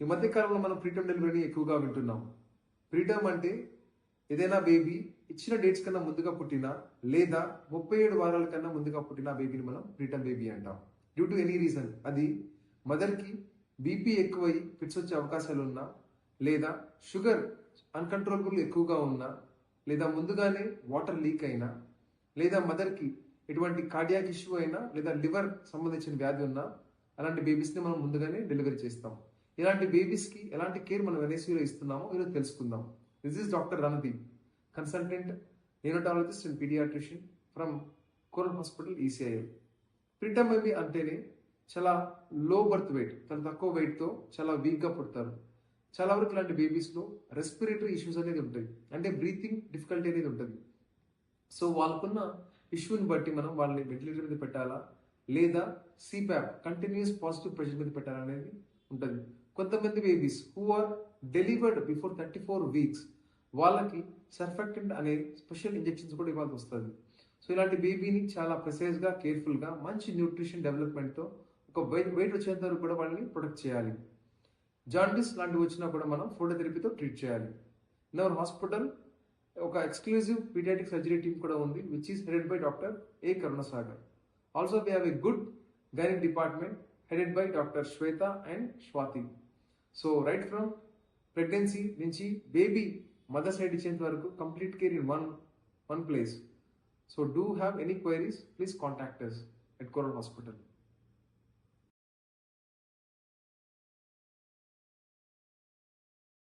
ఈ మధ్య కాలంలో మనం ప్రీటర్మ్ డెలివరీ ఎక్కువగా వింటున్నాం. ప్రీటర్మ్ అంటే ఏదైనా బేబీ ఇచ్చిన డేట్స్ కన్నా ముందుగా పుట్టినా లేదా 37 వారాల కన్నా ముందుగా పుట్టిన బేబీని మనం ప్రీటర్మ్ బేబీ అంటాం. డ్యూ టు ఎనీ రీజన్, అది మదర్కి బీపీ ఎక్కువై ఫిట్స్ వచ్చే అవకాశాలు ఉన్నా, లేదా షుగర్ అన్కంట్రోలబుల్ ఎక్కువగా ఉన్నా, లేదా ముందుగానే వాటర్ లీక్ అయినా, లేదా మదర్కి ఎటువంటి కార్డియాక్ ఇష్యూ అయినా, లేదా లివర్ సంబంధించిన వ్యాధి ఉన్నా, అలాంటి బేబీస్ని మనం ముందుగానే డెలివరీ చేస్తాం. ఇలాంటి బేబీస్కి ఎలాంటి కేర్ మనం ఎన్ఐసీయూలో ఇస్తున్నామో ఈరోజు తెలుసుకుందాం. This is doctor Randeep, consultant neonatologist and paediatrician from Coral hospital ECIL. Preterm baby అంటేనే చాలా లో బర్త్ వెయిట్, చాలా తక్కువ వెయిట్తో చాలా వీక్గా పుడతారు. చాలా వరకు ఇలాంటి బేబీస్లో రెస్పిరేటరీ ఇష్యూస్ అనేది ఉంటాయి, అంటే బ్రీతింగ్ డిఫికల్టీ అనేది ఉంటుంది. సో వాళ్ళకున్న ఇష్యూని బట్టి మనం వాళ్ళని వెంటిలేటర్ మీద పెట్టాలా లేదా సిప్యాప్ కంటిన్యూస్ పాజిటివ్ ప్రెషర్ మీద పెట్టాలా అనేది ఉంటుంది. కొంతమంది babies who are delivered before 34 weeks వాళ్ళకి సర్ఫెక్టెంట్ అనే స్పెషల్ ఇంజెక్షన్స్ కూడా ఇవ్వాల్సి వస్తుంది. సో ఇలాంటి బేబీని చాలా ప్రిసైజ్గా, కేర్ఫుల్గా, మంచి న్యూట్రిషన్ డెవలప్మెంట్తో ఒక వెయిట్ వచ్చేంత వరకు కూడా వాళ్ళని ప్రొటెక్ట్ చేయాలి. జాండిస్ లాంటివి వచ్చినా కూడా మనం ఫోటోథెరపీతో ట్రీట్ చేయాలి. ఇన్ అవర్ హాస్పిటల్ ఒక ఎక్స్క్లూజివ్ పీడియాట్రిక్ సర్జరీ టీమ్ కూడా ఉంది, which is headed by doctor A Karunasagar. Also we have a good gynaec department headed by doctor Shweta and Swathi. So right from pregnancy నుంచి బేబీ మదర్ సైడ్ ఇచ్చేంత వరకు complete care in one place. So do have any queries, please contact us at Coral Hospital.